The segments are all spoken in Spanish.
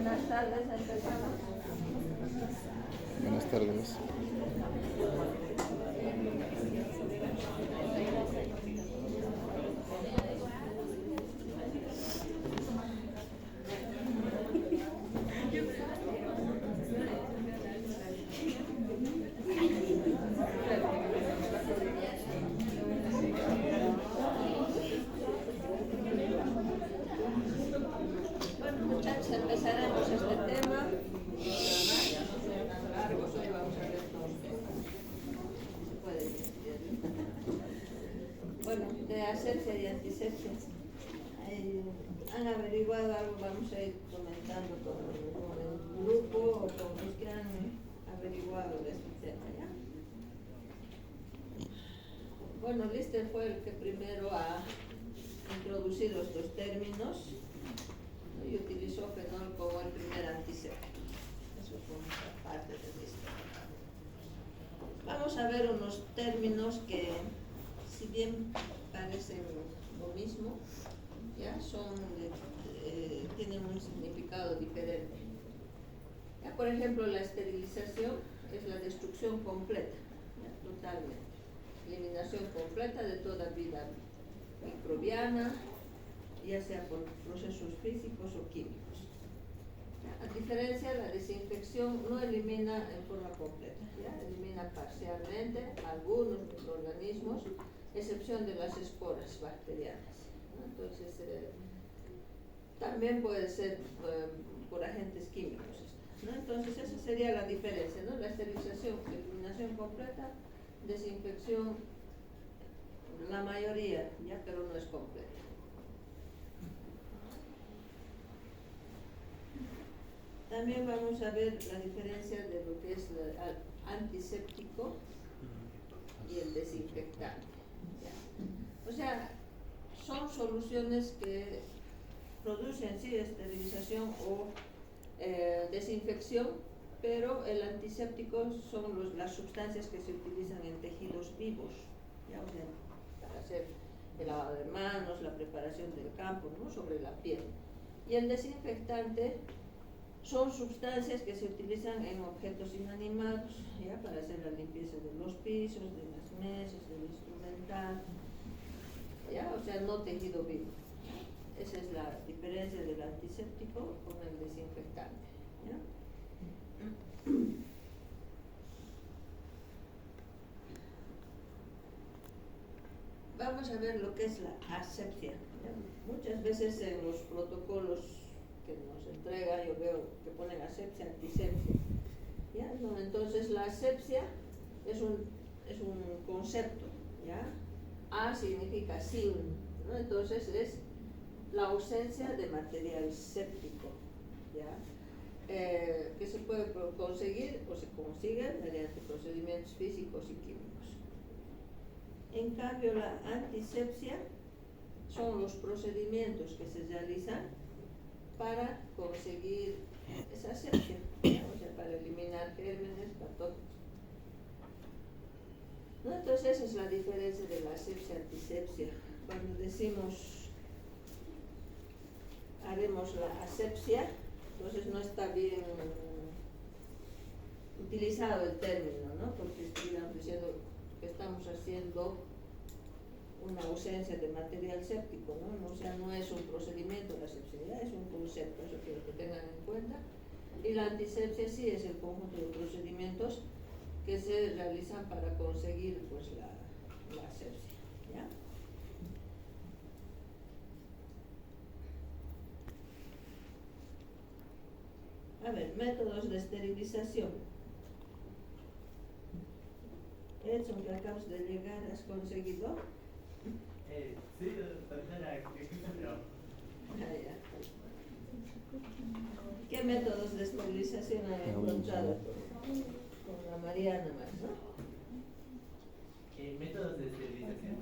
Buenas tardes, empezamos. Buenas tardes. Bueno, muchachos, empezaremos este tema. Largos, hoy vamos a ver todo. Se puede ir. Bueno, de asepsia y antisepsia. Han averiguado algo, vamos a ir comentando con el grupo o con los que han averiguado de este tema, ¿ya? Bueno, Lister fue el que primero ha introducido estos términos, ¿no? Y utilizó fenol como el primer antiséptico. Eso fue una parte de Lister. Vamos a ver unos términos que, si bien parecen lo mismo, ya tienen un significado diferente. Ya, por ejemplo, la esterilización es la destrucción completa, ya, totalmente. Eliminación completa de toda vida microbiana, ya sea por procesos físicos o químicos. A diferencia, la desinfección no elimina en forma completa, ¿ya? Elimina parcialmente algunos microorganismos, excepción de las esporas bacterianas, ¿no? Entonces, también puede ser por agentes químicos, ¿no? Entonces, esa sería la diferencia, ¿no? La esterilización, eliminación completa, desinfección, la mayoría, ¿ya? Pero no es completa. También vamos a ver la diferencia de lo que es el antiséptico y el desinfectante, ¿ya? O sea, son soluciones que producen sí esterilización o desinfección, pero el antiséptico son las sustancias que se utilizan en tejidos vivos, ¿ya? O sea, para hacer el lavado de manos, la preparación del campo, ¿no? Sobre la piel. Y el desinfectante son sustancias que se utilizan en objetos inanimados, ¿ya? Para hacer la limpieza de los pisos, de las mesas, del instrumental, ¿ya? O sea, no tejido vivo. Esa es la diferencia del antiséptico con el desinfectante, ¿ya? Vamos a ver lo que es la asepsia, ¿ya? Muchas veces en los protocolos que nos entrega yo veo que ponen asepsia, antisepsia, ¿ya? No, entonces la asepsia es un concepto, ¿ya? A significa sin, ¿no? Entonces es la ausencia de material séptico, ¿ya? Que se puede conseguir o se consigue mediante procedimientos físicos y químicos. En cambio, la antisepsia son los procedimientos que se realizan para conseguir esa asepsia, ¿ya? O sea, para eliminar gérmenes, patógenos, ¿no? Entonces esa es la diferencia de la asepsia antisepsia. Cuando decimos haremos la asepsia, entonces no está bien utilizado el término, ¿no? Porque estuviéramos diciendo que estamos haciendo una ausencia de material séptico, ¿no? O sea, no es un procedimiento la asepsia, es un concepto, eso quiero que tengan en cuenta. Y la antisepsia sí es el conjunto de procedimientos que se realizan para conseguir pues la asepsia, ¿ya? A ver, métodos de esterilización. Edson, que acabas de llegar, ¿has conseguido? Sí, doctora, pero... Ya. ¿Qué métodos de esterilización han encontrado con la Mariana más, no? Métodos de esterilización.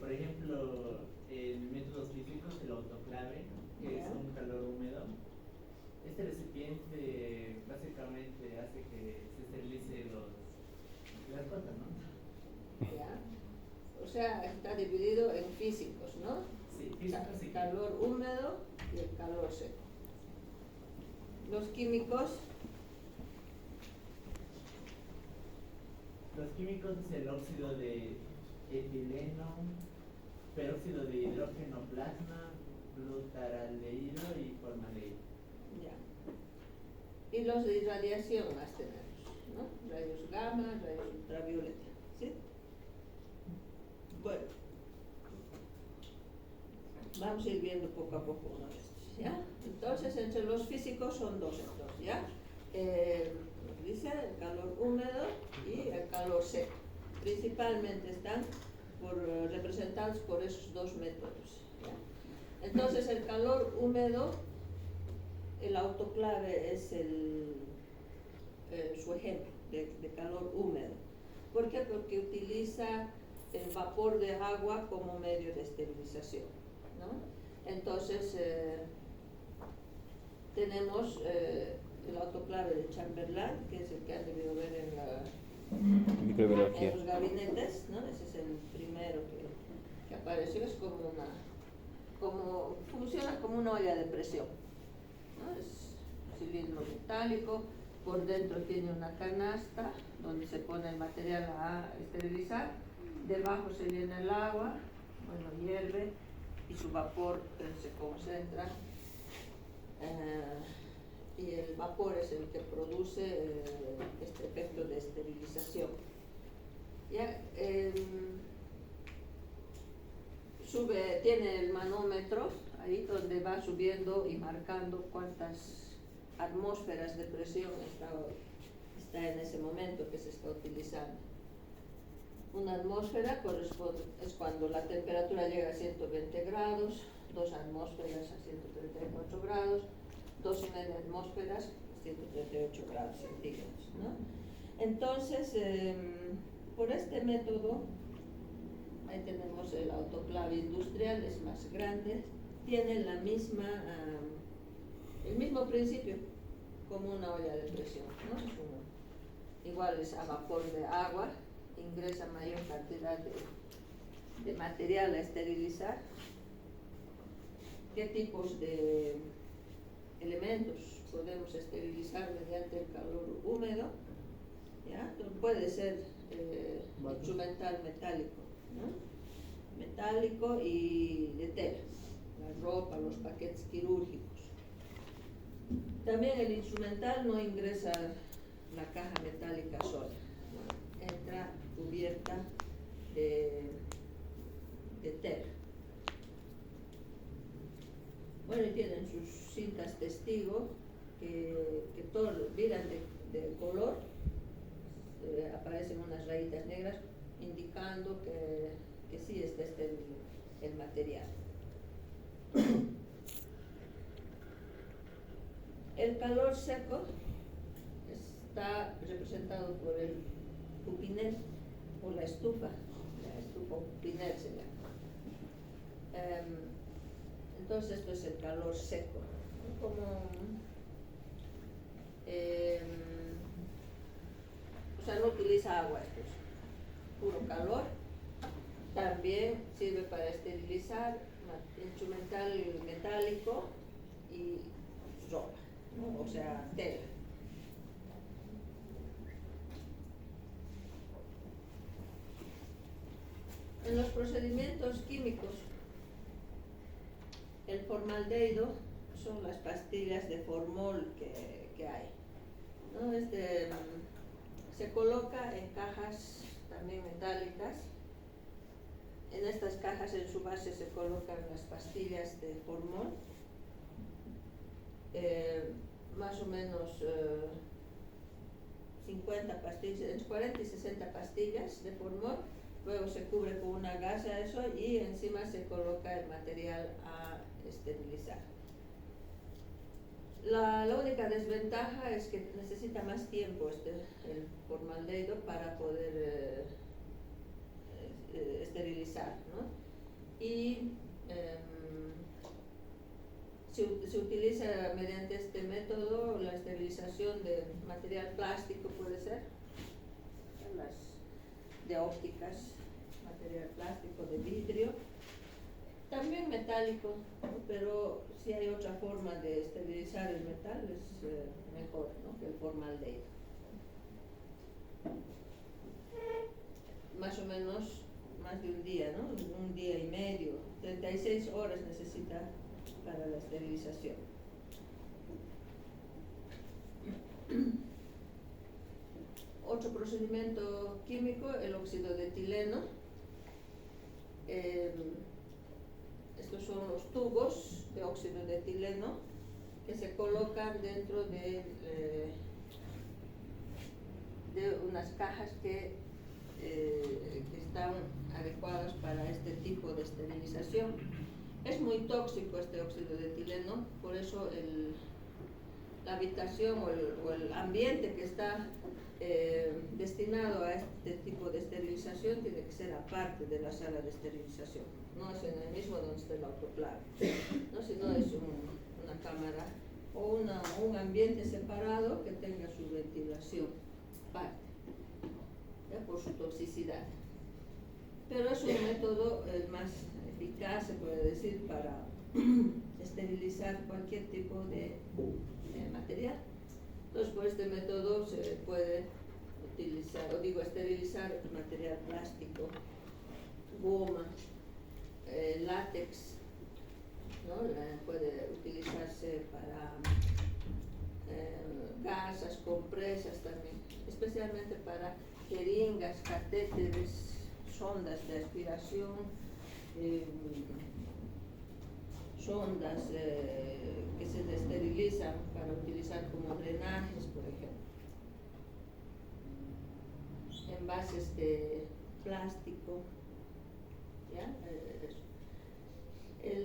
Por ejemplo, en métodos físicos, el autoclave, que es un calor húmedo. Este recipiente básicamente hace que se esterilice las cosas, ¿no? ¿Ya? O sea, está dividido en físicos, ¿no? Sí, físicos y calor húmedo y el calor seco. Los químicos es el óxido de etileno, peróxido de hidrógeno, plasma, glutaraldehído y formaldehído. ya. Y los de irradiación más tenemos, ¿no? Rayos gamma, rayos ultravioleta, ¿sí? Bueno, vamos a ir viendo poco a poco uno de estos, ¿ya? Entonces, entre los físicos son dos entonces, ¿ya? Nos dice el calor húmedo y el calor seco. Principalmente están representados por esos dos métodos, ¿ya? Entonces, el calor húmedo, el autoclave es su ejemplo de calor húmedo. ¿Por qué? Porque utiliza el vapor de agua como medio de esterilización, ¿no? Entonces, tenemos el autoclave de Chamberlain, que es el que han debido ver en los gabinetes, ¿no? Ese es el primero que apareció, es funciona como una olla de presión, ¿no? Es un cilindro metálico, por dentro tiene una canasta donde se pone el material a esterilizar, debajo se llena el agua, bueno, hierve y su vapor se concentra. Y el vapor es el que produce este efecto de esterilización. ¿Ya? Tiene el manómetro ahí donde va subiendo y marcando cuántas atmósferas de presión está en ese momento que se está utilizando. Una atmósfera es cuando la temperatura llega a 120 grados, 2 atmósferas a 134 grados, 2,5 atmósferas, 138 grados centígrados, ¿no? Entonces, por este método, ahí tenemos el autoclave industrial, es más grande, tiene el mismo principio como una olla de presión, ¿no? Igual es a vapor de agua, ingresa mayor cantidad de material a esterilizar. ¿Qué tipos de elementos podemos esterilizar mediante el calor húmedo? ¿Ya? Puede ser instrumental metálico, ¿no? Metálico y de tela, la ropa, los paquetes quirúrgicos. También el instrumental no ingresa la caja metálica sola, ¿no? Entra cubierta de tela. Bueno, y tienen sus cintas testigo que todos miran de color, aparecen unas rayitas negras indicando que sí está el material. El calor seco está representado por el pupinel o la estufa pupinel se llama. Entonces esto es el calor seco, ¿no? O sea, no utiliza agua, esto es puro calor. También sirve para esterilizar instrumental metálico y ropa, ¿no? O sea, tela. En los procedimientos químicos, el formaldehído son las pastillas de formol que hay, ¿no? Se coloca en cajas también metálicas. En estas cajas en su base se colocan las pastillas de formol, más o menos 50 pastillas, entre 40 y 60 pastillas de formol. Luego se cubre con una gasa eso y encima se coloca el material a esterilizar. La única desventaja es que necesita más tiempo el formaldehído para poder esterilizar, ¿no? Y se utiliza mediante este método la esterilización de material plástico, puede ser, de ópticas, material plástico, de vidrio. También metálico, ¿no? Pero si hay otra forma de esterilizar el metal es mejor, ¿no?, que el formaldehído. Más o menos más de un día, ¿no? Un día y medio, 36 horas necesita para la esterilización. Otro procedimiento químico, el óxido de etileno. Estos son los tubos de óxido de etileno que se colocan dentro de unas cajas que están adecuadas para este tipo de esterilización. Es muy tóxico este óxido de etileno, por eso la habitación o el ambiente que está destinado a este tipo de esterilización tiene que ser aparte de la sala de esterilización. No es en el mismo donde está el autoclave, ¿no?, sino es una cámara o un ambiente separado que tenga su ventilación aparte, por su toxicidad. Pero es un método más eficaz, se puede decir, para esterilizar cualquier tipo de material. Entonces, por este método se puede utilizar, esterilizar material plástico, goma, látex, ¿no? Puede utilizarse para gasas, compresas también, especialmente para jeringas, catéteres, sondas de aspiración, sondas que se esterilizan para utilizar como drenajes, por ejemplo. Envases de plástico, ¿ya?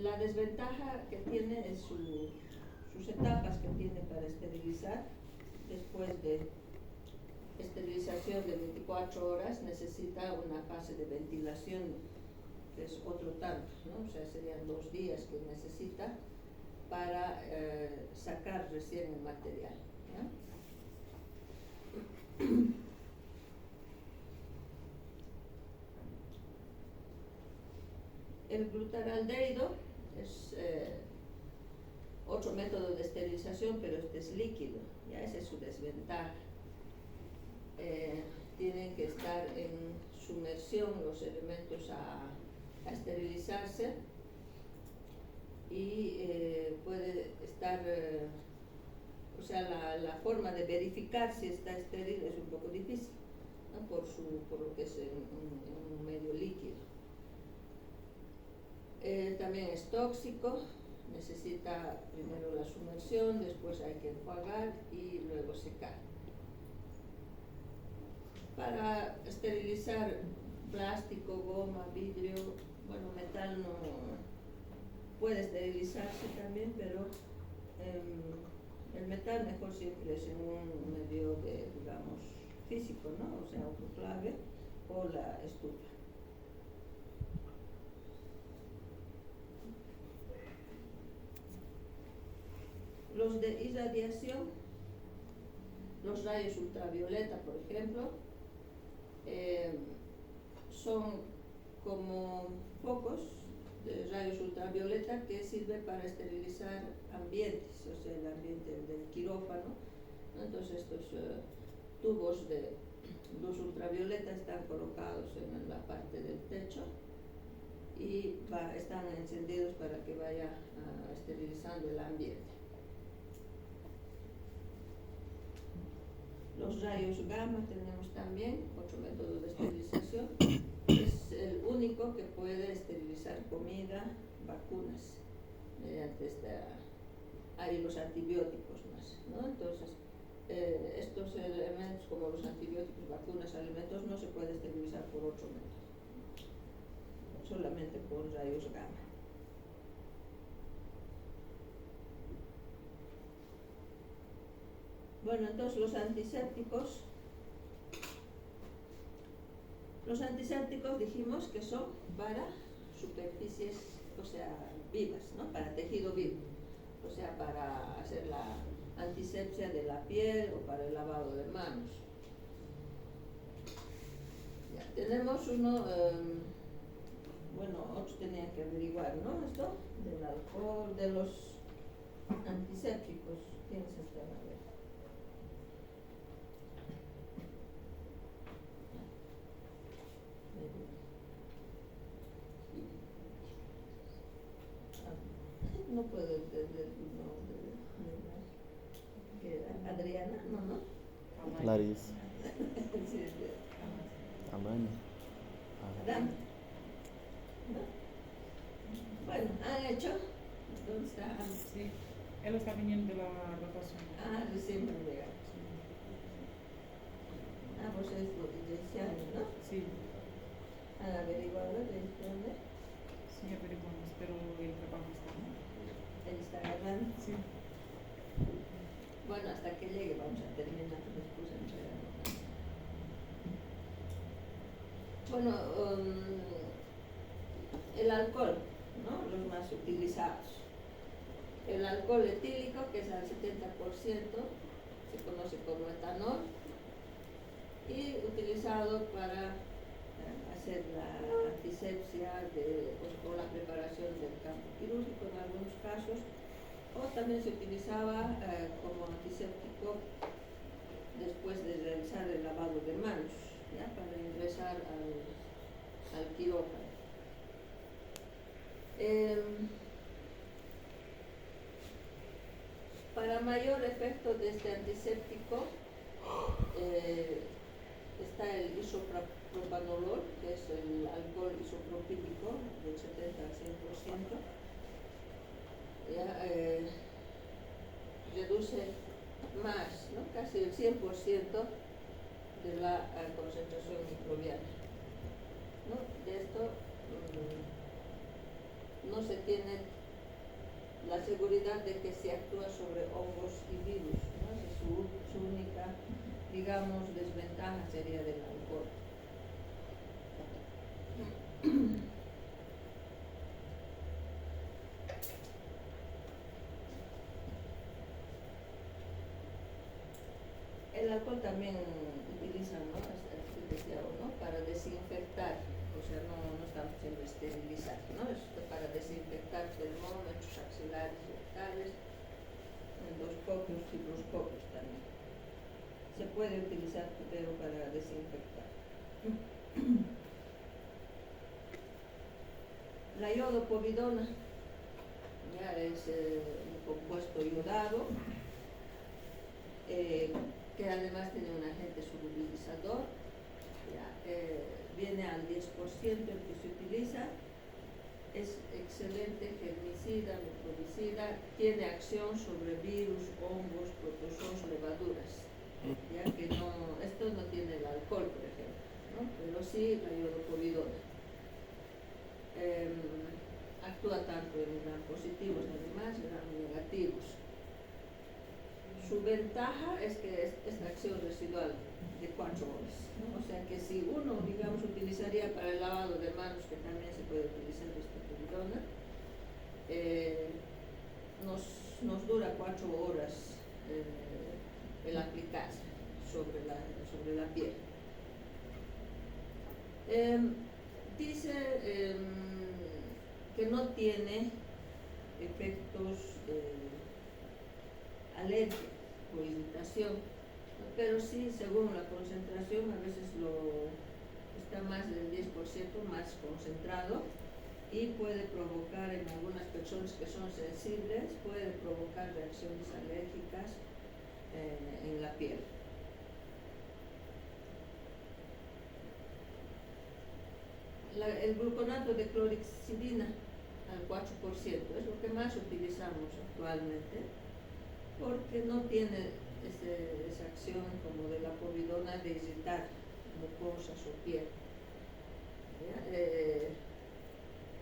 La desventaja que tiene es sus etapas que tiene para esterilizar. Después de esterilización de 24 horas necesita una fase de ventilación, que es otro tanto, ¿no? O sea, serían 2 días que necesita para sacar recién el material, ¿ya? El glutaraldehído es otro método de esterilización, pero este es líquido, ya esa es su desventaja. Tienen que estar en sumersión los elementos a esterilizarse y puede estar, o sea, la forma de verificar si está estéril es un poco difícil, ¿no?, por lo que es en un medio líquido. También es tóxico, necesita primero la sumersión, después hay que enjuagar y luego secar. Para esterilizar plástico, goma, vidrio, bueno, metal no puede esterilizarse también, pero el metal mejor siempre es en un medio de, digamos, físico, ¿no? O sea, autoclave o la estufa. Los de irradiación, los rayos ultravioleta, por ejemplo, son como focos de rayos ultravioleta que sirven para esterilizar ambientes, o sea, el ambiente del quirófano, ¿no? Entonces estos tubos de luz ultravioleta están colocados en la parte del techo y están encendidos para que vaya esterilizando el ambiente. Los rayos gamma tenemos también, otro método de esterilización. Es el único que puede esterilizar comida, vacunas, mediante hay los antibióticos más, ¿no? Entonces, estos elementos como los antibióticos, vacunas, alimentos, no se puede esterilizar por otro método, solamente con rayos gamma. Bueno, entonces los antisépticos dijimos que son para superficies, o sea, vivas, ¿no? Para tejido vivo, o sea, para hacer la antisepsia de la piel o para el lavado de manos. Ya, tenemos uno bueno, otros tenían que averiguar, ¿no? Esto del alcohol, de los antisépticos. ¿Quiénes están a ver? No puedo entender tu nombre. ¿Qué era? Adriana, ¿no? Larissa. Sí, Alane. Adam. ¿No? Bueno, ¿han hecho? ¿Dónde está? Sí, él está viniendo de la rotación. Recién me llega. Vos es de este año, ¿no? Sí, ¿Han averiguado de este año? sí, averiguamos, pero el trabajo está, ¿no? Él está agarrando. Sí. Bueno, hasta que llegue vamos a terminar, después entregamos. Bueno, el alcohol, ¿no? Los más utilizados. El alcohol etílico, que es al 70%, se conoce como etanol, y utilizado para hacer la antisepsia o la preparación del campo quirúrgico en algunos casos, o también se utilizaba como antiséptico después de realizar el lavado de manos, ¿ya? Para ingresar al quirófano. Para mayor efecto de este antiséptico está el isopropanolol, que es el alcohol isopropílico del 70 al 100%. Ya, reduce más, ¿no? Casi el 100% de la concentración microbiana, ¿no? De esto no se tiene la seguridad de que se actúa sobre hongos y virus, ¿no? Su única, digamos, desventaja sería del alcohol. El alcohol también utilizan, ¿no? Para desinfectar, o sea, no estamos siempre esterilizar, ¿no? Esto para desinfectar termómetros, axilares, rectales, endoscopios, fibroscopios también. Se puede utilizar, pero para desinfectar. La iodopovidona ya es un compuesto iodado, que además tiene un agente solubilizador, viene al 10% el que se utiliza, es excelente germicida, microbicida, tiene acción sobre virus, hongos, protozoos, levaduras, ya que esto no tiene el alcohol, por ejemplo, ¿no? Pero sí la iodopovidona. Actúa tanto en gram positivos además, gram negativos. Su ventaja es que es la acción residual de 4 horas, ¿no? O sea que si uno, digamos, utilizaría para el lavado de manos, que también se puede utilizar esta povidona, nos dura 4 horas el aplicarse sobre la piel. Dice que no tiene efectos alérgicos o irritación, ¿no? Pero sí, según la concentración, a veces está más del 10% más concentrado y puede provocar en algunas personas que son sensibles, puede provocar reacciones alérgicas en la piel. El gluconato de clorhexidina al 4% es lo que más utilizamos actualmente, porque no tiene esa acción como de la povidona de irritar mucosas o piel.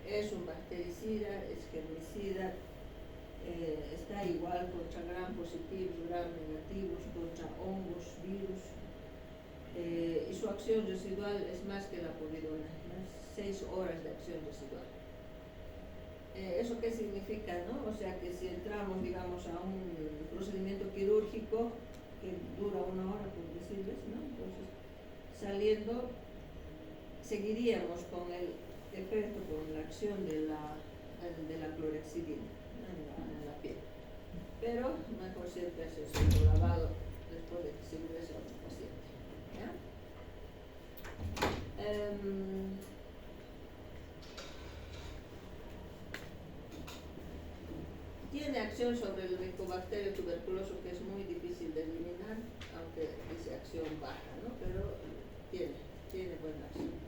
Es un bactericida, es germicida, está igual contra gram positivos, gram negativos, contra hongos, virus, y su acción residual es más que la povidona, ¿no? 6 horas de acción residual. ¿Eso qué significa, no? O sea que si entramos, digamos, a un procedimiento quirúrgico que dura 1 hora, por decirles, ¿no? Entonces, saliendo, seguiríamos con el efecto con la acción de la clorexidina en la piel. Pero mejor siempre hacer su lavado después de que se ingrese a un paciente. ¿Ya? Tiene acción sobre el Mycobacterium tuberculoso, que es muy difícil de eliminar, aunque dice acción baja, ¿no? Pero tiene buena acción.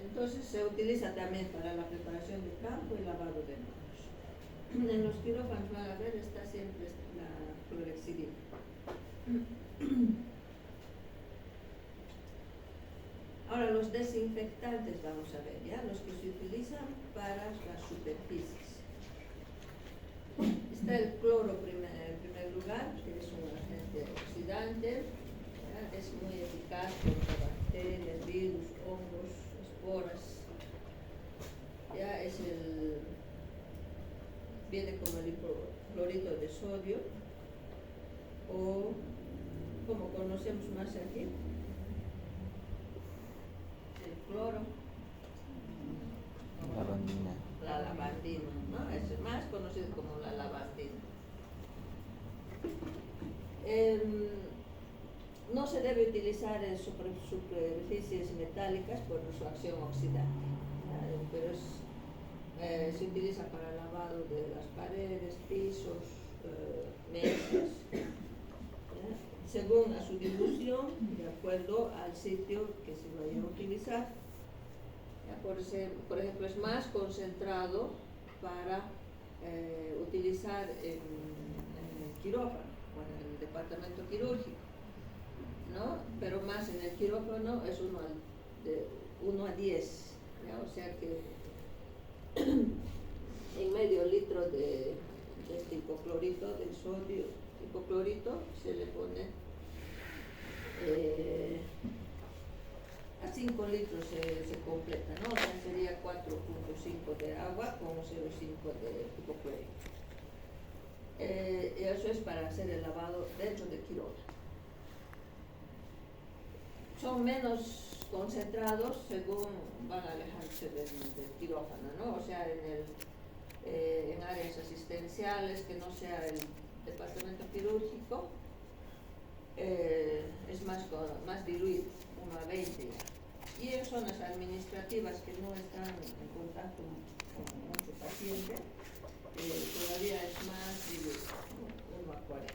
Entonces se utiliza también para la preparación de campo y lavado de manos. En los quirófanos van a ver, está siempre la clorexidina. Ahora los desinfectantes vamos a ver, ¿ya? Los que se utilizan para las superficies. Está el cloro en primer lugar, que es un agente oxidante, ¿ya? Es muy eficaz contra bacterias, virus, hongos, esporas. Ya viene como el hipoclorito de sodio, o como conocemos más aquí, el cloro, Lavandina. la lavandina, ¿no? Es más conocido como la lavandina. No se debe utilizar en superficies metálicas por su acción oxidante, pero se utiliza para lavado de las paredes, pisos, mesas, según a su dilución, de acuerdo al sitio que se vaya a utilizar. Por ejemplo, es más concentrado para utilizar en el quirófano o en el departamento quirúrgico, ¿no? Pero más en el quirófano es 1 a 10, ¿ya? O sea que en medio litro de este hipoclorito, del sodio hipoclorito, se le pone a 5 litros se completa, ¿no? O sea, sería 4.5 de agua con 0.5 de hipoclorito. Y eso es para hacer el lavado dentro del quirófano. Son menos concentrados según van a alejarse del quirófano, ¿no? O sea, en áreas asistenciales que no sea el departamento quirúrgico, es más diluido, 1 a 20 ya. Y en zonas administrativas que no están en contacto con mucho paciente, todavía es más diluido, 1 a 40.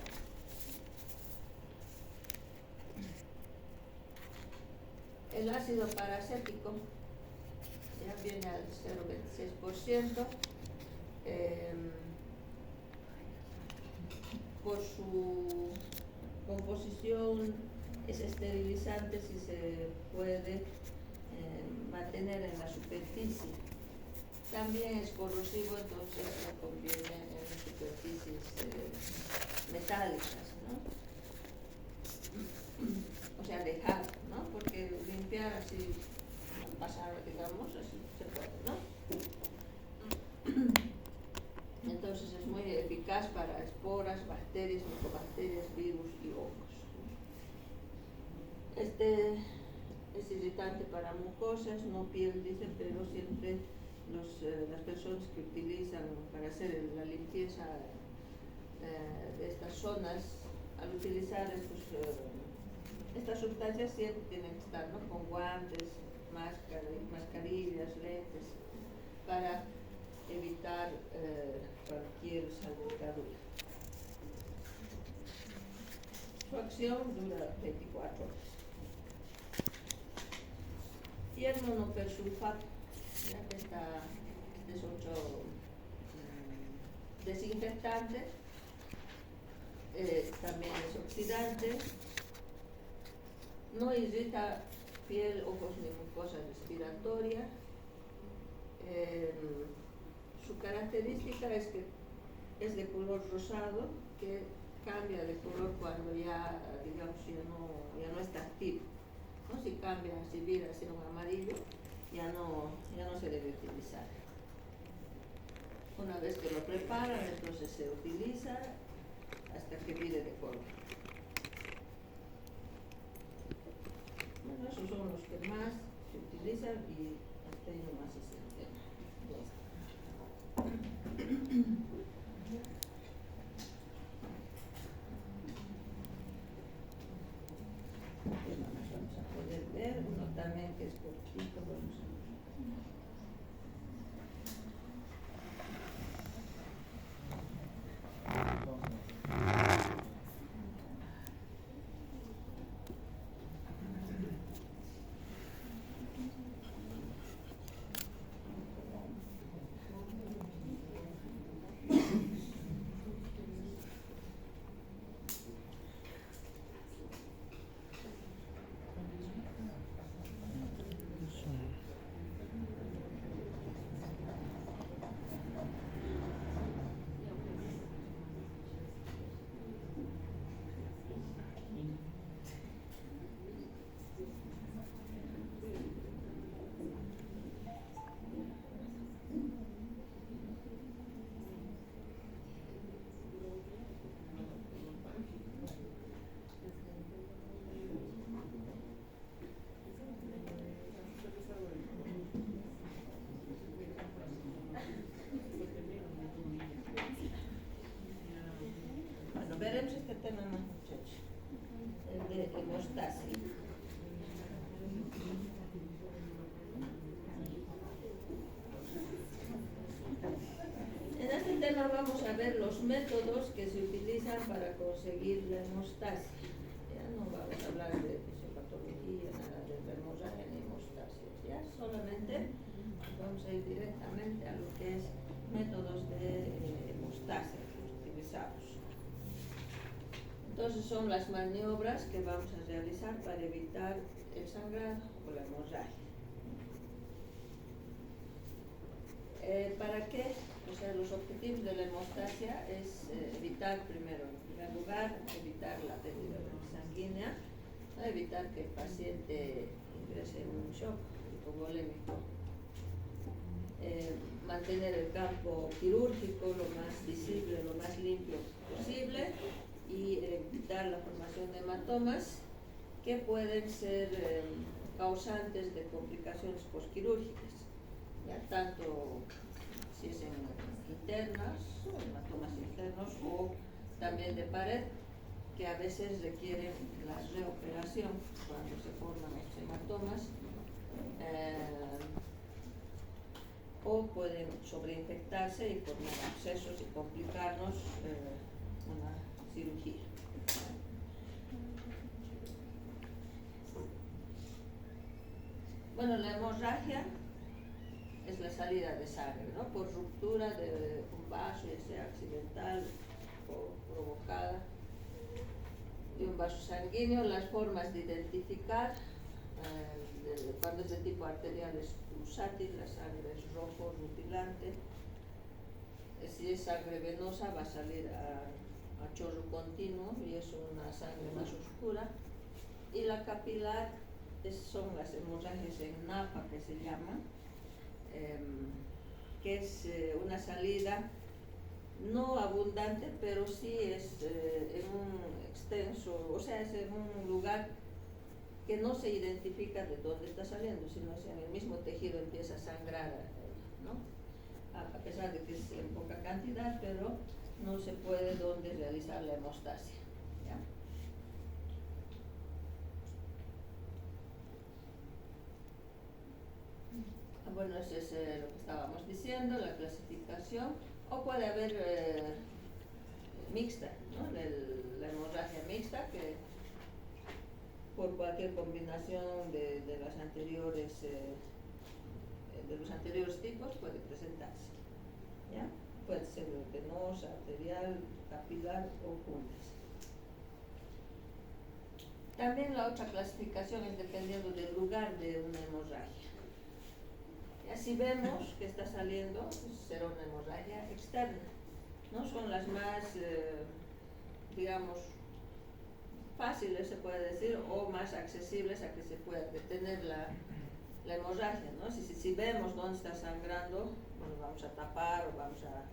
El ácido paracético ya viene al 0,26%. Por su composición es esterilizante si se puede mantener en la superficie. También es corrosivo, entonces no conviene en las superficies metálicas, ¿no? O sea, dejar, ¿no? Porque limpiar así, pasar, digamos, así se puede, ¿no? Entonces es muy eficaz para esporas, bacterias, micobacterias, virus y hongos. Este es irritante para mucosas, no piel, dicen, pero siempre las personas que utilizan para hacer la limpieza de estas zonas, al utilizar estas sustancias siempre tienen que estar, ¿no? Con guantes, mascarillas, lentes, para evitar cualquier salpicadura. Su acción dura 24 horas. Y el monopersulfato, ya que este es otro desinfectante, también es oxidante, no irrita piel, ojos ni mucosa respiratoria. Su característica es que es de color rosado, que cambia de color cuando ya, digamos, ya no está activo, ¿no? Si cambia, si vira hacia un amarillo, ya no se debe utilizar. Una vez que lo preparan, entonces se utiliza hasta que vire de color. que más se utilizan y hasta ahí nomás es el tema. Bueno, nos vamos a poder ver uno también que es cortito, vamos a ver. Bueno, veremos este tema más, muchachos. El de hemostasia. En este tema vamos a ver los métodos que se utilizan para conseguir la hemostasia. Ya no vamos a hablar de fisiopatología, nada de hemorragia ni hemostasia. Ya solamente vamos a ir directamente a lo que es métodos de hemostasia que utilizamos. Entonces son las maniobras que vamos a realizar para evitar el sangrado o la hemorragia. ¿Para qué? O sea, los objetivos de la hemostasia es evitar primero, en primer lugar, evitar la pérdida sanguínea, ¿no? Evitar que el paciente ingrese en un shock hipovolémico, mantener el campo quirúrgico lo más visible, lo más limpio posible y evitar la formación de hematomas que pueden ser causantes de complicaciones postquirúrgicas, ya tanto si es en internas, hematomas internos o también de pared, que a veces requieren la reoperación cuando se forman los hematomas, o pueden sobreinfectarse y formar abscesos y complicarnos una cirugía. Bueno, la hemorragia es la salida de sangre, ¿no? Por ruptura de un vaso, ya sea accidental o provocada, de un vaso sanguíneo. Las formas de identificar, cuando es de tipo arterial es pulsátil, la sangre es rojo, rutilante. Si es sangre venosa va a salir a chorro continuo y es una sangre más oscura. Y la capilar son las hemorragias en napa que se llaman, que es una salida no abundante, pero sí es en un extenso, o sea, es en un lugar que no se identifica de dónde está saliendo, sino es en el mismo tejido empieza a sangrar, ¿no? A pesar de que es en poca cantidad, pero no se puede dónde realizar la hemostasia, ¿ya? Bueno, eso es lo que estábamos diciendo, la clasificación, o puede haber mixta, ¿no? La hemorragia mixta, que por cualquier combinación de los anteriores tipos puede presentarse, ¿ya? Puede ser venosa, arterial, capilar o juntas. También la otra clasificación es dependiendo del lugar de una hemorragia. Y así vemos que está saliendo, pues, será una hemorragia externa, ¿no? Son las más, digamos, fáciles, se puede decir, o más accesibles a que se pueda detener la hemorragia, ¿no? Si vemos dónde está sangrando, bueno, vamos a tapar o vamos a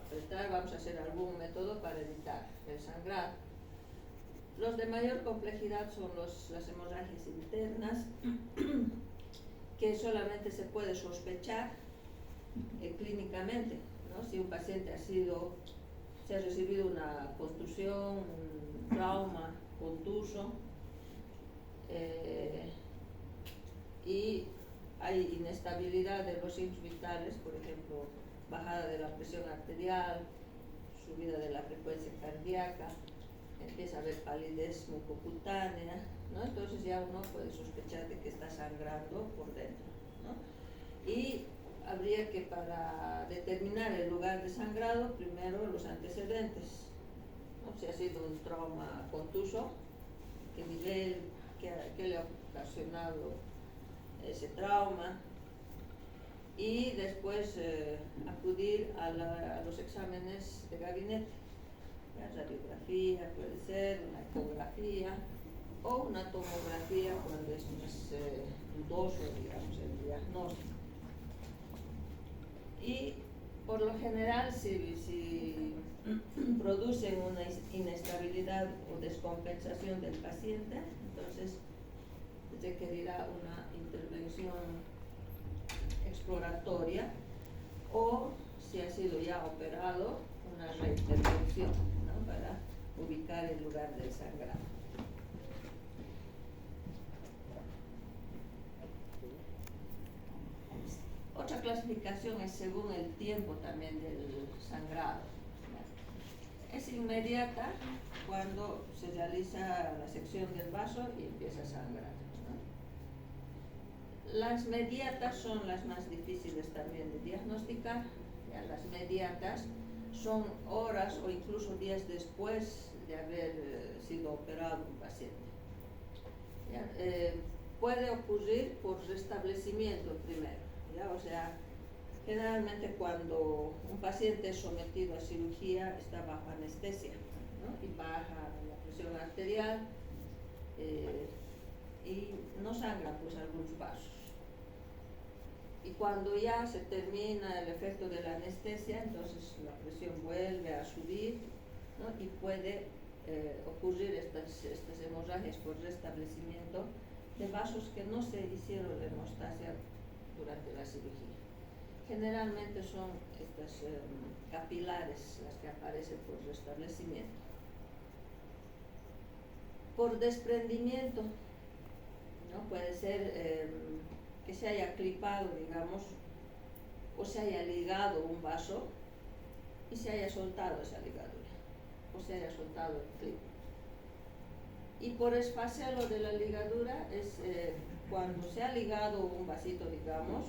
apretar, vamos a hacer algún método para evitar el sangrado. Los de mayor complejidad son las hemorragias internas, que solamente se puede sospechar clínicamente, ¿no? Si un paciente se ha recibido una contusión, un trauma contuso, y hay inestabilidad de los signos vitales, por ejemplo, bajada de la presión arterial, subida de la frecuencia cardíaca, empieza a haber palidez mucocutánea, ¿no? Entonces ya uno puede sospechar de que está sangrando por dentro, ¿no? Y habría que, para determinar el lugar de sangrado, primero los antecedentes, ¿no? Si ha sido un trauma contuso, qué nivel, qué le ha ocasionado ese trauma, y después acudir a los exámenes de gabinete, la radiografía puede ser, una ecografía o una tomografía cuando es más dudoso, digamos, el diagnóstico. Y por lo general, si producen una inestabilidad o descompensación del paciente, entonces requerirá una intervención exploratoria, o si ha sido ya operado, una reintervención, ¿no? Para ubicar el lugar del sangrado. Otra clasificación es según el tiempo también del sangrado. Es inmediata cuando se realiza la sección del vaso y empieza a sangrar, ¿no? Las mediatas son las más difíciles también de diagnosticar. Ya, las mediatas son horas o incluso días después de haber sido operado un paciente. Ya, puede ocurrir por restablecimiento primero, ¿ya? O sea, generalmente cuando un paciente es sometido a cirugía está bajo anestesia, ¿no? Y baja la presión arterial y no sangran pues algunos vasos. Y cuando ya se termina el efecto de la anestesia, entonces la presión vuelve a subir, ¿no? Y puede ocurrir estas hemorragias por restablecimiento de vasos que no se hicieron la hemostasia durante la cirugía. Generalmente son estas capilares las que aparecen por restablecimiento. Por desprendimiento, ¿no? Puede ser que se haya clipado, digamos, o se haya ligado un vaso y se haya soltado esa ligadura, o se haya soltado el clip. Y por esfacelo de la ligadura es cuando se ha ligado un vasito, digamos,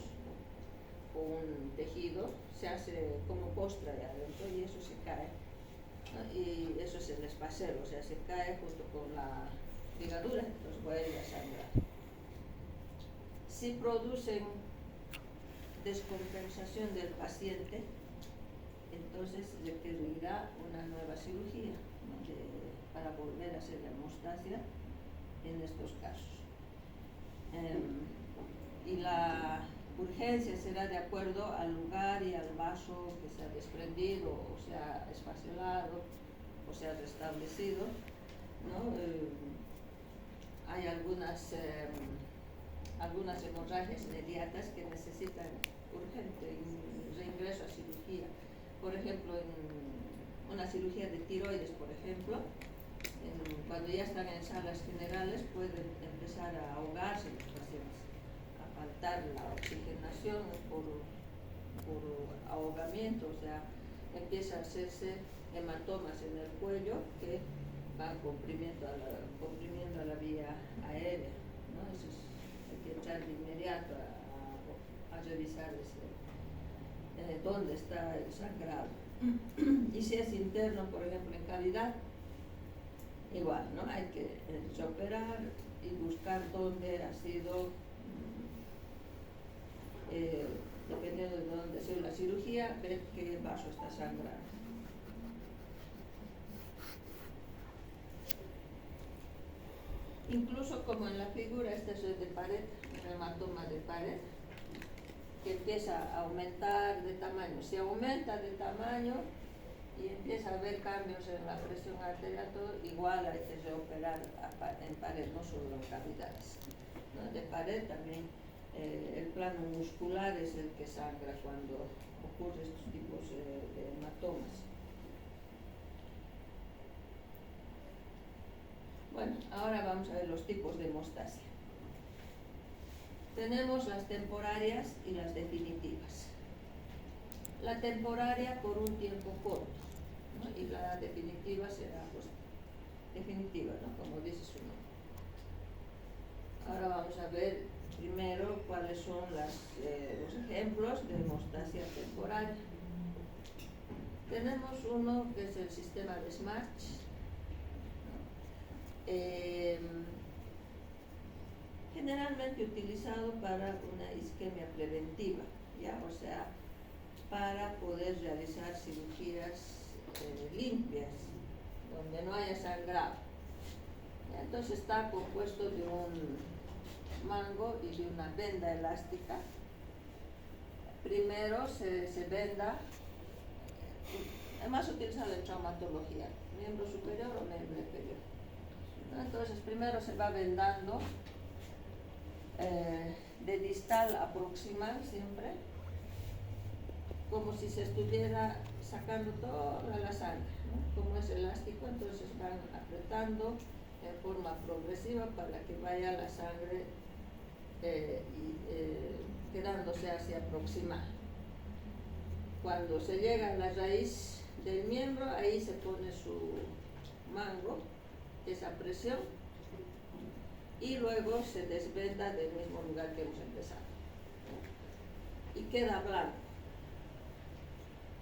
o un tejido, se hace como costra de adentro y eso se cae, ¿no? Y eso es el esfacelo, o sea, se cae junto con la ligadura, entonces vuelve a sangrar. Si producen descompensación del paciente, entonces requerirá una nueva cirugía, ¿no? Para volver a hacer la hemostasia en estos casos. Y la urgencia será de acuerdo al lugar y al vaso que se ha desprendido, o se ha esfacelado, o se ha restablecido, ¿no? Hay algunas hemorragias inmediatas que necesitan urgente reingreso a cirugía. Por ejemplo, en una cirugía de tiroides, por ejemplo, cuando ya están en salas generales pueden empezar a ahogarse los pacientes, a faltar la oxigenación por ahogamiento, o sea, empieza a hacerse hematomas en el cuello que van comprimiendo a la vía aérea, ¿no? Eso es, hay que entrar de inmediato a revisar dónde está el sangrado. Y si es interno, por ejemplo, en cavidad, igual, ¿no? Hay que operar y buscar dónde ha sido, dependiendo de dónde ha sido la cirugía, ver qué vaso está sangrando. Incluso como en la figura, esta es de pared, un hematoma de pared, que empieza a aumentar de tamaño. Si aumenta de tamaño, y empieza a haber cambios en la presión arterial, todo, igual hay que reoperar en pared, no solo en cavidades, ¿no? De pared también el plano muscular es el que sangra cuando ocurren estos tipos de hematomas. Bueno, ahora vamos a ver los tipos de hemostasia. Tenemos las temporarias y las definitivas. La temporaria por un tiempo corto, ¿no? Y la definitiva será pues definitiva, ¿no? Como dice su nombre. Ahora vamos a ver primero cuáles son los ejemplos de hemostasia temporaria. Tenemos uno que es el sistema de Smarch, generalmente utilizado para una isquemia preventiva, ¿ya? O sea, para poder realizar cirugías limpias, donde no haya sangrado. ¿Ya? Entonces está compuesto de un mango y de una venda elástica. Primero se venda, es más utilizado en traumatología, miembro superior o miembro inferior. ¿No? Entonces primero se va vendando de distal a proximal siempre, como si se estuviera sacando toda la sangre, ¿no? Como es elástico, entonces van apretando en forma progresiva para que vaya la sangre quedándose hacia proximal. Cuando se llega a la raíz del miembro, ahí se pone su mango, esa presión, y luego se desvenda del mismo lugar que hemos empezado, ¿no? Y queda blanco,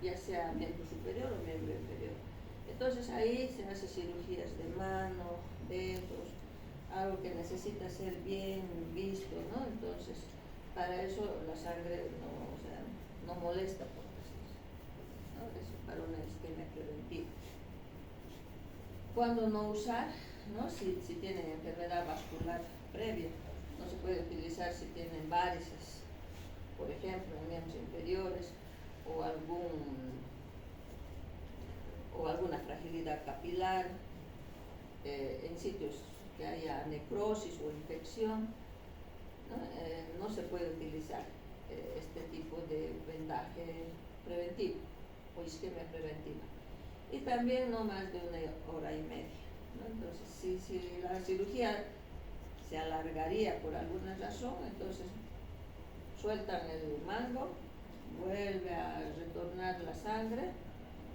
ya sea miembro superior o miembro inferior. Entonces ahí se hace cirugías de mano, dedos, algo que necesita ser bien visto, ¿no? Entonces, para eso la sangre no molesta, por decirlo, ¿no? Eso para una isquemia preventiva. ¿Cuándo no usar? ¿No? Si tienen enfermedad vascular previa, no se puede utilizar si tienen varices, por ejemplo, en miembros inferiores, o alguna fragilidad capilar, en sitios que haya necrosis o infección, ¿no? No se puede utilizar este tipo de vendaje preventivo o isquemia preventiva. Y también no más de 1 hora y media, ¿no? Entonces, si la cirugía se alargaría por alguna razón, entonces sueltan el mango, vuelve a retornar la sangre,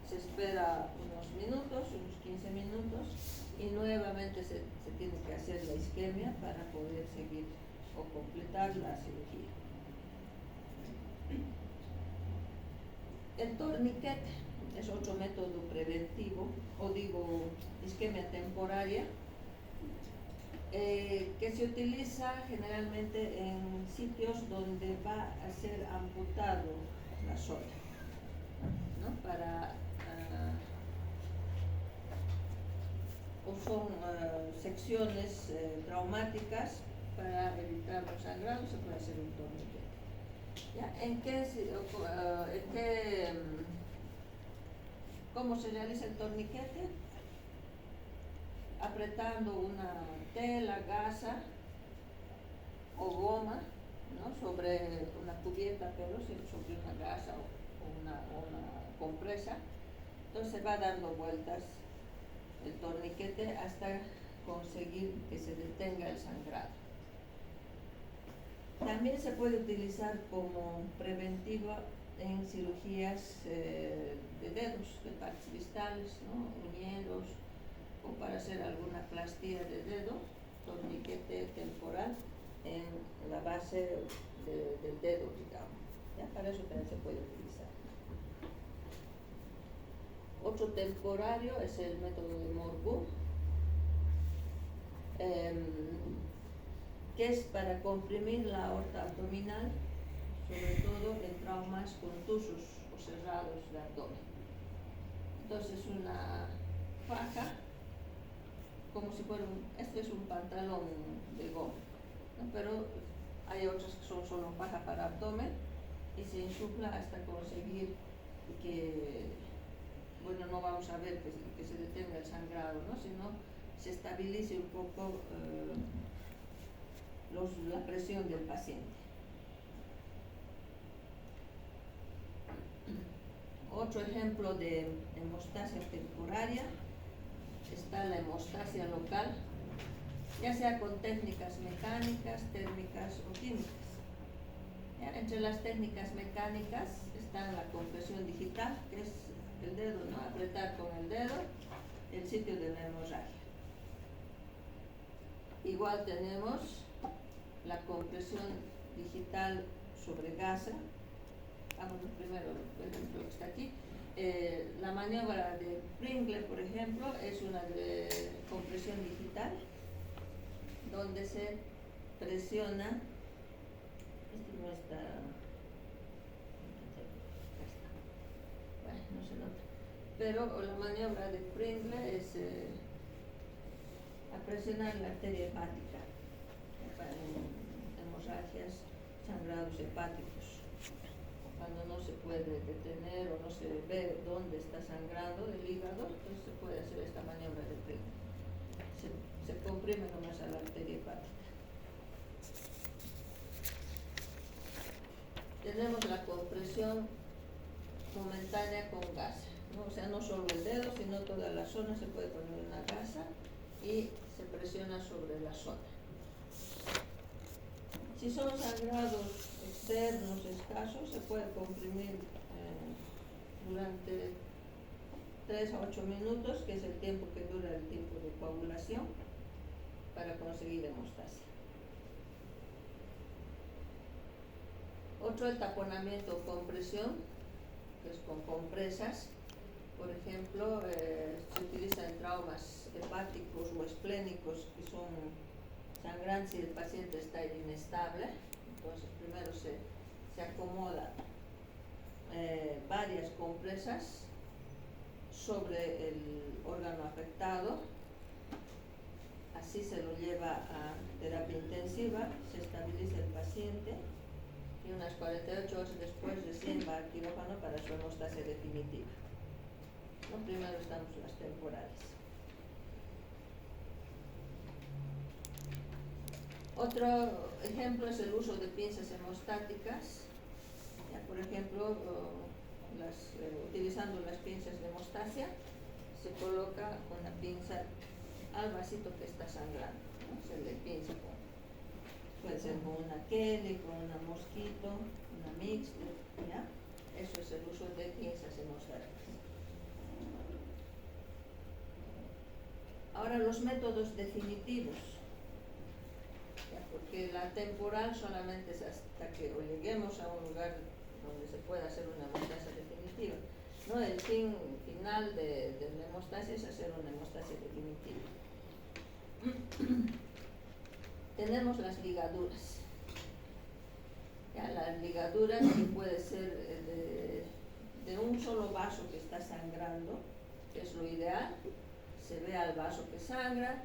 se espera unos minutos, unos 15 minutos, y nuevamente se tiene que hacer la isquemia para poder seguir o completar la cirugía. El torniquete es otro método preventivo, o digo isquemia temporaria, que se utiliza generalmente en sitios donde va a ser amputado la zona, ¿no? O son secciones traumáticas para evitar los sangrados, se puede hacer un torniquete. ¿Ya? ¿Cómo se realiza el torniquete? Apretando una tela, gasa o goma, ¿no? Sobre una cubierta, pero sobre una gasa o una compresa. Entonces se va dando vueltas el torniquete hasta conseguir que se detenga el sangrado. También se puede utilizar como preventiva en cirugías de dedos, de partes distales, ¿no? Uñeros, o para hacer alguna plastía de dedo, torniquete temporal en la base del dedo, digamos. ¿Ya? Para eso también se puede utilizar. Otro temporario es el método de Morbu, que es para comprimir la aorta abdominal, sobre todo en traumas contusos o cerrados de abdomen. Entonces una faja, como si fuera este es un pantalón de goma, ¿no? Pero hay otras que son solo faja para abdomen y se insufla hasta conseguir que bueno, no vamos a ver que se detenga el sangrado, ¿no? Sino se estabilice un poco la presión del paciente. Otro ejemplo de hemostasia temporaria está la hemostasia local, ya sea con técnicas mecánicas, térmicas o químicas. ¿Ya? Entre las técnicas mecánicas está la compresión digital, que es el dedo, ¿no? Apretar con el dedo el sitio de la hemorragia. Igual tenemos la compresión digital sobre gasa. Vamos primero, por ejemplo, que está aquí. La maniobra de Pringle, por ejemplo, es una de compresión digital, donde se presiona. Este no está. Bueno, no se nota. Pero la maniobra de Pringle es a presionar la arteria hepática en hemorragias, sangrados hepáticos. Cuando no se puede detener o no se ve dónde está sangrando del hígado, entonces se puede hacer esta maniobra de Pringle. Se comprime nomás a la arteria hepática. Tenemos la compresión momentánea con gasa, ¿no? O sea, no solo el dedo, sino toda la zona se puede poner una gasa y se presiona sobre la zona. Si son sangrados externos escasos, se puede comprimir durante 3 a 8 minutos, que es el tiempo que dura el tiempo de coagulación, para conseguir hemostasia. Otro, el taponamiento o compresión, que es con compresas. Por ejemplo, se utiliza en traumas hepáticos o esplénicos que son sangrantes y el paciente está inestable. Entonces primero se acomoda varias compresas sobre el órgano afectado, así se lo lleva a terapia intensiva, se estabiliza el paciente y unas 48 horas después recién va al quirófano para su hemostasia definitiva. ¿No? Primero estamos las temporales. Otro ejemplo es el uso de pinzas hemostáticas. Ya, por ejemplo, utilizando las pinzas de hemostasia, se coloca una pinza al vasito que está sangrando, ¿no? Se le pinza puede ser con una Kelly, con una Mosquito, una Mixte, ¿ya? Eso es el uso de pinzas hemostáticas. Ahora los métodos definitivos, ¿ya? Porque la temporal solamente es hasta que lleguemos a un lugar donde se pueda hacer una hemostasia definitiva. ¿No? El fin final de la hemostasia es hacer una hemostasia definitiva. Tenemos las ligaduras. ¿Ya? Las ligaduras que puede ser de un solo vaso que está sangrando, que es lo ideal. Se ve al vaso que sangra,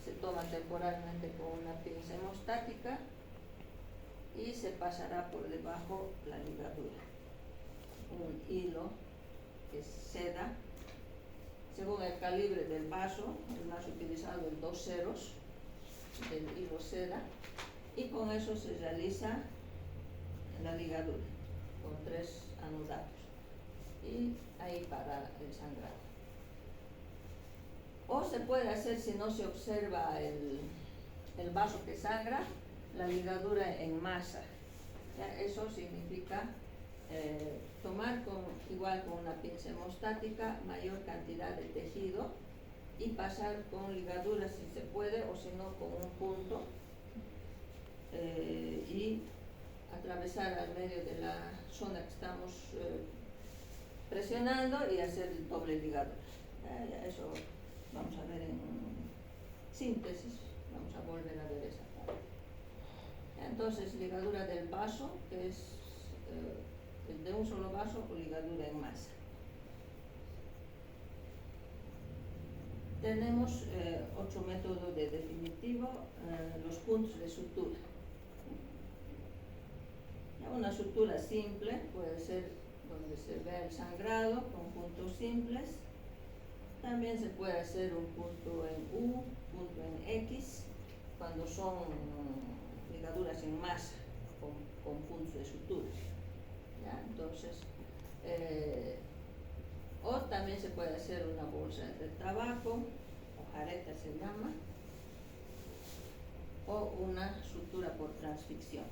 se toma temporalmente con una pinza hemostática y se pasará por debajo la ligadura. Un hilo que es seda, según el calibre del vaso, el más utilizado el 2 ceros del hilo seda, y con eso se realiza la ligadura con 3 anudados y ahí para el sangrado. O se puede hacer, si no se observa el vaso que sangra, la ligadura en masa. ¿Ya? Eso significa tomar igual con una pinza hemostática mayor cantidad de tejido y pasar con ligadura si se puede, o si no con un punto, y atravesar al medio de la zona que estamos presionando y hacer el doble ligadura. Ya eso vamos a ver en síntesis, vamos a volver a ver esa parte. Entonces, ligadura del vaso, que es el de un solo vaso, o ligadura en masa. Tenemos otro método de definitivo, los puntos de sutura. Una sutura simple puede ser donde se ve el sangrado con puntos simples. También se puede hacer un punto en U, punto en X, cuando son ligaduras en masa con puntos de sutura. ¿Ya? Entonces, o también se puede hacer una bolsa de tabaco, o jareta se llama, o una sutura por transficción.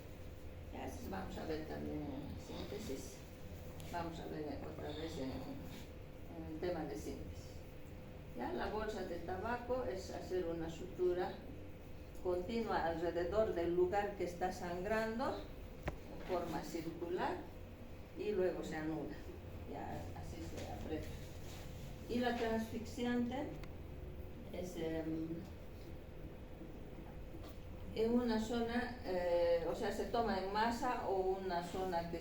Ya, vamos a ver también en síntesis, vamos a ver otra vez en el tema de síntesis. ¿Ya? La bolsa de tabaco es hacer una sutura continua alrededor del lugar que está sangrando en forma circular y luego se anula. Ya, así se aprieta. Y la transfixiante es en una zona, o sea, se toma en masa o una zona que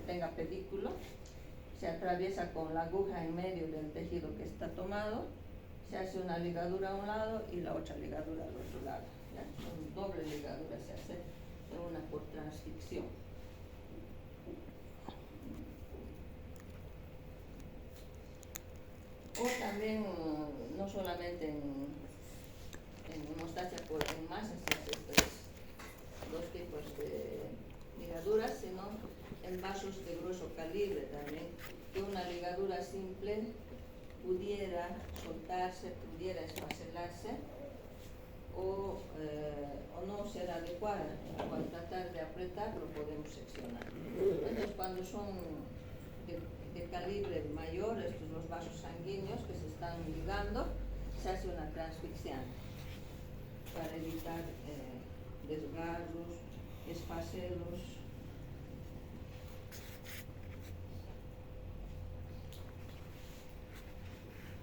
tenga pedículo, se atraviesa con la aguja en medio del tejido que está tomado, se hace una ligadura a un lado y la otra ligadura al otro lado. ¿Ya? Son doble ligadura, se hace una por transficción. O también, no solamente en hemostasia en masa se hace dos tipos de ligaduras, sino en vasos de grueso calibre también, que una ligadura simple pudiera soltarse, pudiera esparcelarse o no ser adecuada. Al tratar de apretar lo podemos seccionar. Entonces, cuando son de calibre mayor, estos los vasos sanguíneos que se están ligando, se hace una transficción para evitar desgarros, esfacelos.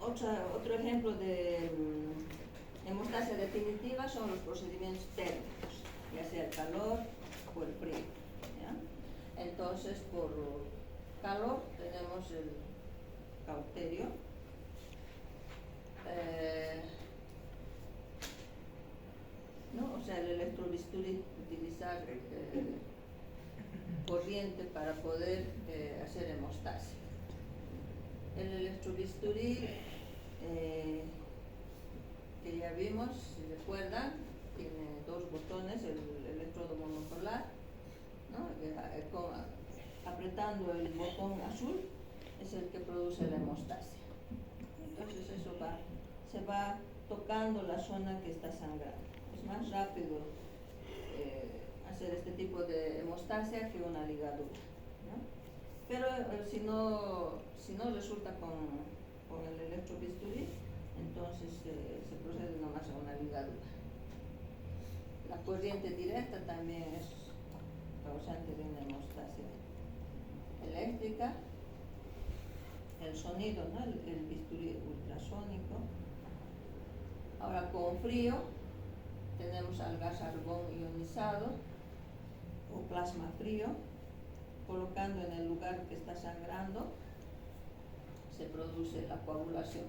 Otro ejemplo de hemostasia definitiva son los procedimientos térmicos, ya sea el calor o el frío. ¿Ya? Entonces, por calor tenemos el cauterio, ¿no? O sea, el electrobisturí, utilizar corriente para poder hacer hemostasia. El electrobisturí, que ya vimos, si recuerdan, tiene dos botones, el electrodo monopolar, ¿no? Apretando el botón azul es el que produce la hemostasia. Entonces eso se va tocando la zona que está sangrando. Es más rápido hacer este tipo de hemostasia que una ligadura, ¿no? Pero si no resulta con el electrobisturí, entonces se procede nomás a una ligadura. La corriente directa también es causante de una hemostasia eléctrica. El sonido, ¿no? El bisturí ultrasónico. Ahora, con frío tenemos al gas argón ionizado o plasma frío, colocando en el lugar que está sangrando, se produce la coagulación.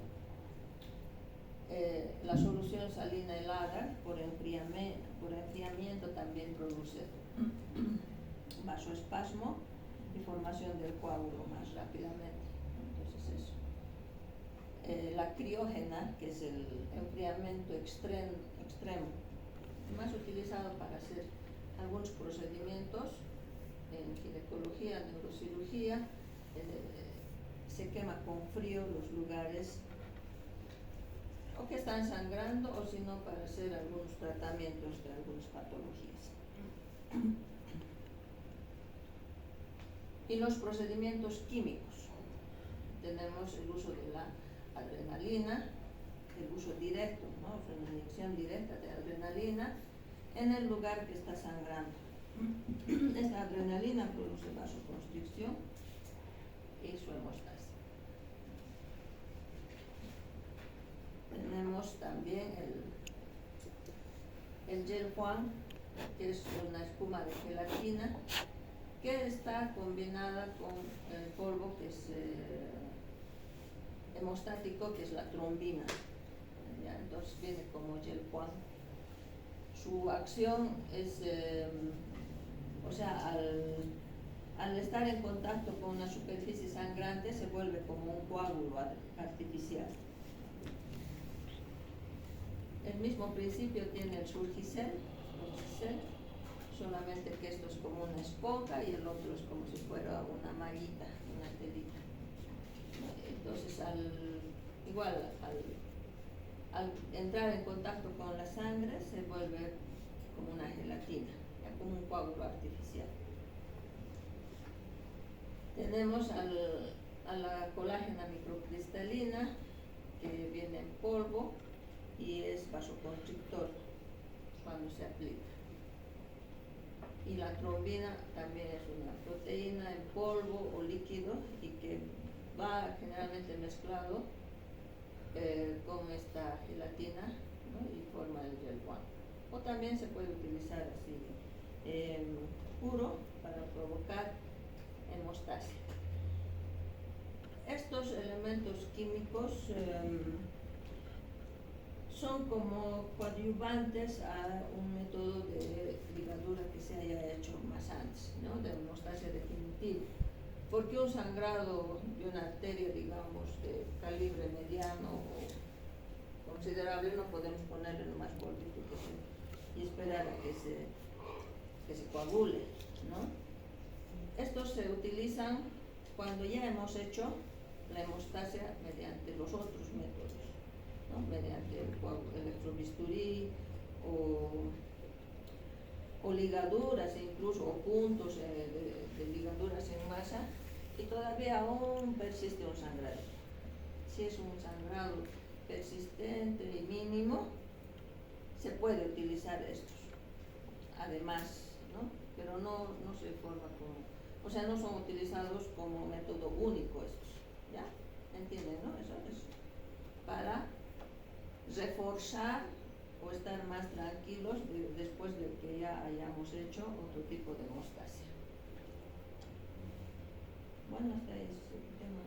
La solución salina helada por enfriamiento también produce vasoespasmo y formación del coágulo más rápidamente. Entonces eso. La criógena, que es el enfriamiento extremo, más utilizado para hacer algunos procedimientos en ginecología, neurocirugía, se quema con frío los lugares o que están sangrando o si no para hacer algunos tratamientos de algunas patologías. Y los procedimientos químicos. Tenemos el uso de la adrenalina, el uso directo, ¿no? O sea, una inyección directa de adrenalina en el lugar que está sangrando. Esta adrenalina produce vasoconstricción y su hemostasia. Tenemos también el gel Juan, que es una espuma de gelatina que está combinada con el polvo que es hemostático, que es la trombina. ¿Ya? Entonces viene como gel Juan. Su acción es, o sea, al estar en contacto con una superficie sangrante se vuelve como un coágulo artificial. El mismo principio tiene el Surgicel, solamente que esto es como una esponja y el otro es como si fuera una mallita, una telita. Entonces al entrar en contacto con la sangre se vuelve como una gelatina, ya como un coágulo artificial. Tenemos a la colágena microcristalina, que viene en polvo y es vasoconstrictor cuando se aplica. Y la trombina también es una proteína en polvo o líquido y que va generalmente mezclado con esta gelatina, ¿no? Y forma el gel one. O también se puede utilizar así puro para provocar hemostasia. Estos elementos químicos son como coadyuvantes a un método de ligadura que se haya hecho más antes, ¿no? De hemostasia definitiva. Porque un sangrado de una arteria, digamos, de calibre mediano o considerable, no podemos ponerle lo más gordito que sea y esperar a que se coagule, ¿no? Estos se utilizan cuando ya hemos hecho la hemostasia mediante los otros métodos, ¿no? Mediante el electrobisturí o ligaduras, incluso, o puntos de ligaduras en masa, y todavía aún persiste un sangrado. Si es un sangrado persistente y mínimo, se puede utilizar estos, además, ¿no? Pero no se forma como, o sea, no son utilizados como método único estos, ¿ya? ¿Entienden, no? Eso es para reforzar o estar más tranquilos después de que ya hayamos hecho otro tipo de hemostasia. Bueno, hasta ahí es el tema.